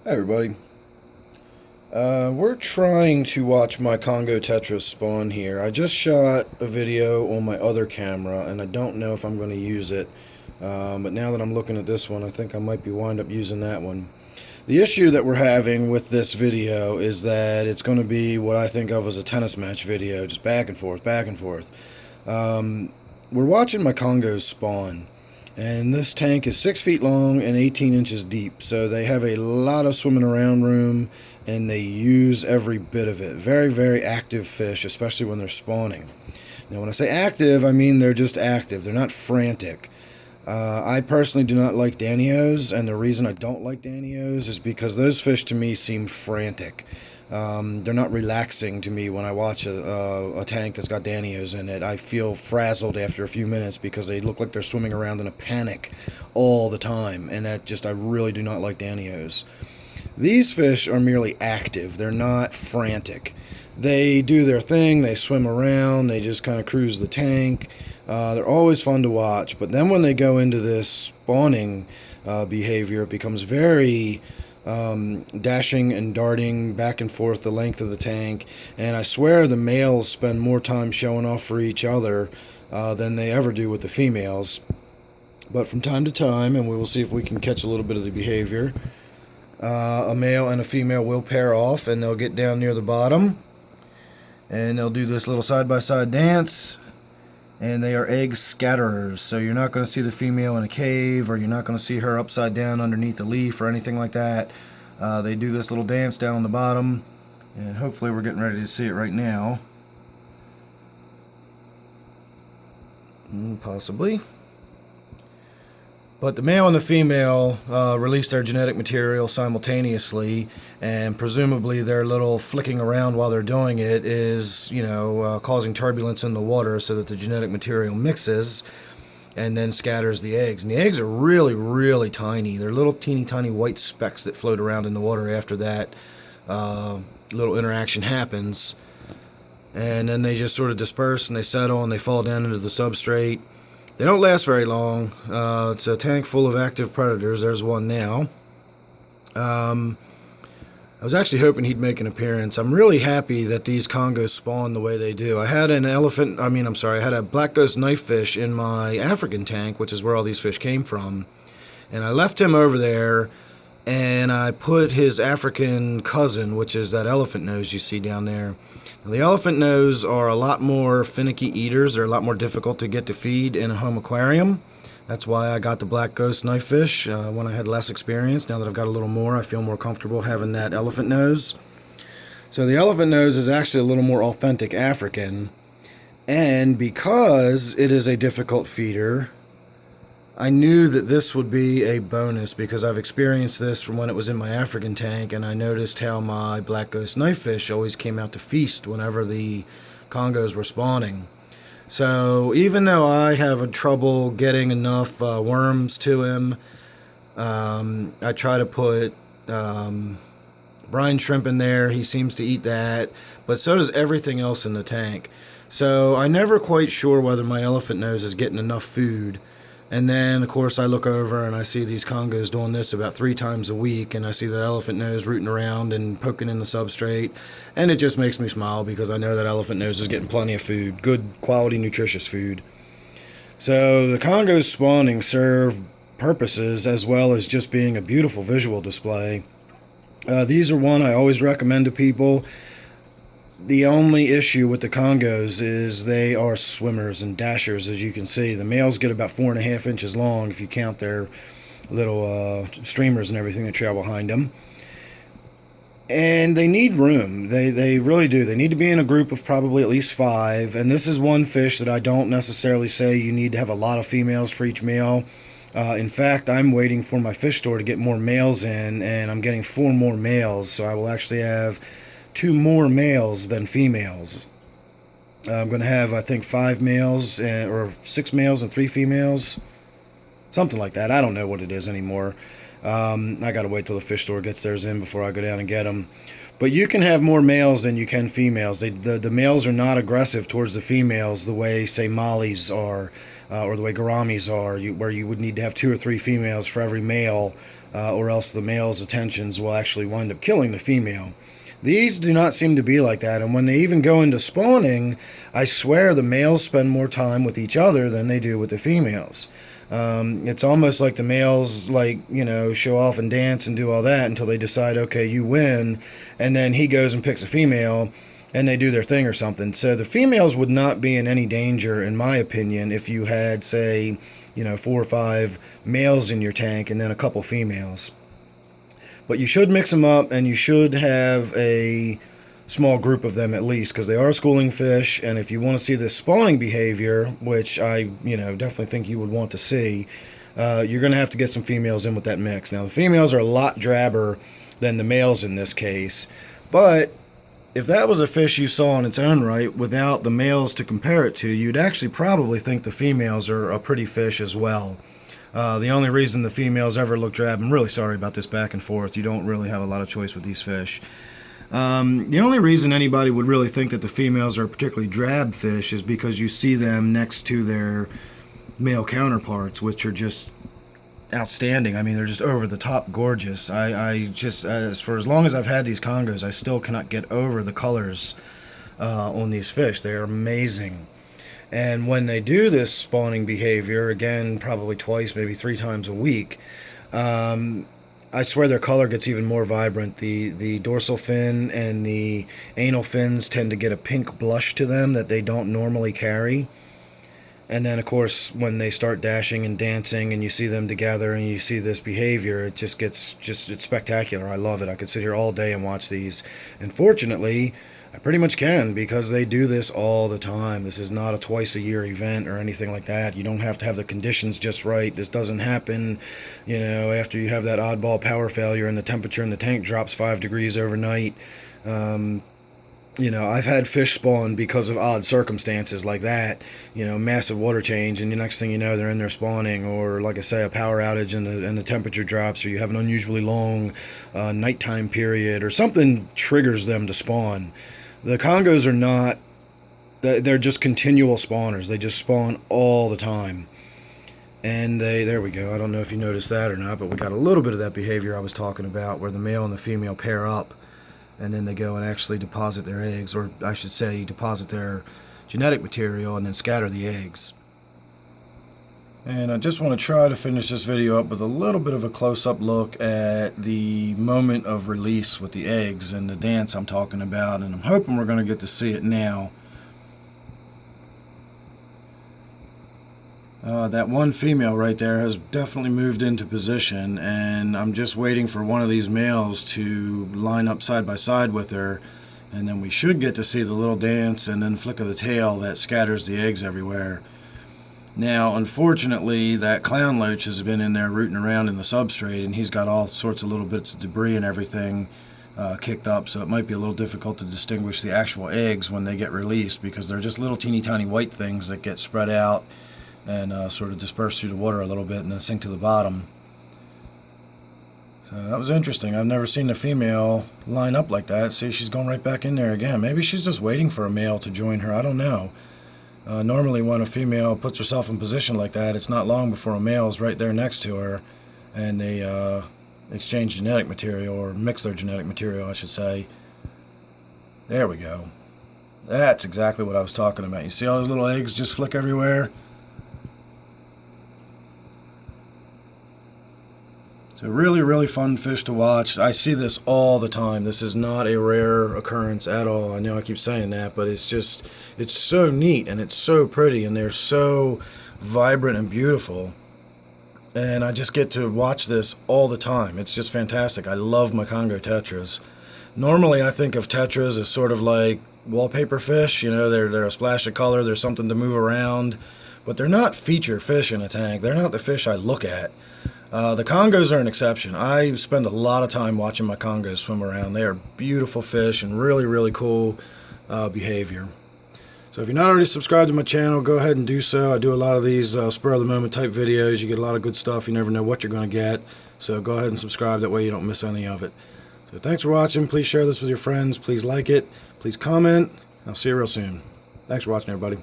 Hi everybody. We're trying to watch my Congo Tetras spawn here. I just shot a video on my other camera and I don't know if I'm going to use it. But now that I'm looking at this one, I think I might wind up using that one. The issue that we're having with this video is that it's going to be what I think of as a tennis match video, just back and forth, back and forth. We're watching my Congos spawn. And this tank is 6 feet long and 18 inches deep, so they have a lot of swimming around room and they use every bit of it. Very, very active fish, especially when they're spawning. Now, when I say active, I mean they're just active. They're not frantic. I personally do not like Danios, and the reason I don't like Danios is because those fish to me seem frantic. They're not relaxing to me when I watch a tank that's got Danios in it. I feel frazzled after a few minutes because they look like they're swimming around in a panic all the time, and I really do not like Danios. These fish are merely active. They're not frantic. They do their thing, they swim around, they just kind of cruise the tank. They're always fun to watch, but then when they go into this spawning behavior, it becomes very dashing and darting back and forth the length of the tank, and I swear the males spend more time showing off for each other than they ever do with the females. But from time to time, and we will see if we can catch a little bit of the behavior, a male and a female will pair off and they'll get down near the bottom and they'll do this little side-by-side dance. And they are egg scatterers, so you're not going to see the female in a cave, or you're not going to see her upside down underneath a leaf or anything like that. They do this little dance down on the bottom, and hopefully we're getting ready to see it right now. Possibly. But the male and the female release their genetic material simultaneously, and presumably their little flicking around while they're doing it is, causing turbulence in the water so that the genetic material mixes and then scatters the eggs. And the eggs are really, really tiny. They're little teeny tiny white specks that float around in the water after that little interaction happens. And then they just sort of disperse and they settle and they fall down into the substrate. They don't last very long. It's a tank full of active predators. There's one now. I was actually hoping he'd make an appearance. I'm really happy that these Congos spawn the way they do. I had I had a black ghost knifefish in my African tank, which is where all these fish came from. And I left him over there, and I put his African cousin, which is that elephant nose you see down there. The elephant nose are a lot more finicky eaters. They're a lot more difficult to get to feed in a home aquarium. That's why I got the black ghost knifefish when I had less experience. Now that I've got a little more, I feel more comfortable having that elephant nose. So the elephant nose is actually a little more authentic African. And because it is a difficult feeder, I knew that this would be a bonus because I've experienced this from when it was in my African tank, and I noticed how my black ghost knifefish always came out to feast whenever the Congos were spawning. So even though I have trouble getting enough worms to him, I try to put brine shrimp in there. He seems to eat that, but so does everything else in the tank. So I'm never quite sure whether my elephant nose is getting enough food. And then, of course, I look over and I see these Congos doing this about 3 times a week, and I see that elephant nose rooting around and poking in the substrate, and it just makes me smile because I know that elephant nose is getting plenty of food, good quality, nutritious food. So the Congos spawning serve purposes as well as just being a beautiful visual display. These are one I always recommend to people. The only issue with the Congos is they are swimmers and dashers, as you can see. The males get about 4.5 inches long if you count their little streamers and everything that trail behind them. And they need room. They really do. They need to be in a group of probably at least 5. And this is one fish that I don't necessarily say you need to have a lot of females for each male. In fact, I'm waiting for my fish store to get more males in, and I'm getting 4 more males. So I will actually have 2 more males than females. I'm going to have, I think, 5 males or 6 males and 3 females. Something like that. I don't know what it is anymore. I got to wait till the fish store gets theirs in before I go down and get them. But you can have more males than you can females. The males are not aggressive towards the females the way, say, mollies are. or the way gouramis are, where you would need to have 2 or 3 females for every male, or else the male's attentions will actually wind up killing the female. These do not seem to be like that, and when they even go into spawning, I swear the males spend more time with each other than they do with the females. It's almost like the males, like, you know, show off and dance and do all that until they decide, okay, you win, and then he goes and picks a female, and they do their thing or something. So the females would not be in any danger, in my opinion, if you had, say, you know, 4 or 5 males in your tank and then a couple females. But you should mix them up, and you should have a small group of them at least, because they are schooling fish, and if you want to see this spawning behavior, which I, you know, definitely think you would want to see, you're going to have to get some females in with that mix. Now, the females are a lot drabber than the males in this case, but if that was a fish you saw in its own right without the males to compare it to, you'd actually probably think the females are a pretty fish as well. The only reason the females ever look drab, I'm really sorry about this back and forth, you don't really have a lot of choice with these fish. The only reason anybody would really think that the females are particularly drab fish is because you see them next to their male counterparts, which are just outstanding. I mean, they're just over the top gorgeous. I just, for as long as I've had these Congos, I still cannot get over the colors on these fish. They're amazing. And when they do this spawning behavior, again, probably twice, maybe 3 times a week, I swear their color gets even more vibrant. The dorsal fin and the anal fins tend to get a pink blush to them that they don't normally carry. And then, of course, when they start dashing and dancing and you see them together and you see this behavior, it just gets, it's spectacular. I love it. I could sit here all day and watch these. And fortunately, I pretty much can, because they do this all the time. This is not a twice-a-year event or anything like that. You don't have to have the conditions just right. This doesn't happen, you know, after you have that oddball power failure and the temperature in the tank drops 5 degrees overnight. You know, I've had fish spawn because of odd circumstances like that. You know, massive water change, and the next thing you know, they're in there spawning. Or, like I say, a power outage and the temperature drops, or you have an unusually long nighttime period, or something triggers them to spawn. The Congos are not, they're just continual spawners. They just spawn all the time. And there we go. I don't know if you noticed that or not, but we got a little bit of that behavior I was talking about, where the male and the female pair up, and then they go and actually deposit their eggs, or I should say deposit their genetic material and then scatter the eggs. And I just want to try to finish this video up with a little bit of a close-up look at the moment of release with the eggs and the dance I'm talking about, and I'm hoping we're going to get to see it now. That one female right there has definitely moved into position, and I'm just waiting for one of these males to line up side by side with her, and then we should get to see the little dance and then flick of the tail that scatters the eggs everywhere. Now, unfortunately, that clown loach has been in there rooting around in the substrate, and he's got all sorts of little bits of debris and everything kicked up, so it might be a little difficult to distinguish the actual eggs when they get released, because they're just little teeny tiny white things that get spread out and sort of disperse through the water a little bit and then sink to the bottom. So that was interesting. I've never seen a female line up like that. See, she's going right back in there again. Maybe she's just waiting for a male to join her. I don't know. Normally when a female puts herself in position like that, it's not long before a male is right there next to her, and they exchange genetic material, or mix their genetic material, I should say. There we go. That's exactly what I was talking about. You see all those little eggs just flick everywhere? It's a really, really fun fish to watch. I see this all the time. This is not a rare occurrence at all. I know I keep saying that, but it's just, it's so neat, and it's so pretty, and they're so vibrant and beautiful. And I just get to watch this all the time. It's just fantastic. I love my Congo Tetras. Normally I think of Tetras as sort of like wallpaper fish. You know, they're a splash of color, there's something to move around. But they're not feature fish in a tank. They're not the fish I look at. The Congos are an exception. I spend a lot of time watching my Congos swim around. They are beautiful fish and really, really cool behavior. So if you're not already subscribed to my channel, go ahead and do so. I do a lot of these spur-of-the-moment type videos. You get a lot of good stuff. You never know what you're going to get. So go ahead and subscribe. That way you don't miss any of it. So thanks for watching. Please share this with your friends. Please like it. Please comment. I'll see you real soon. Thanks for watching, everybody.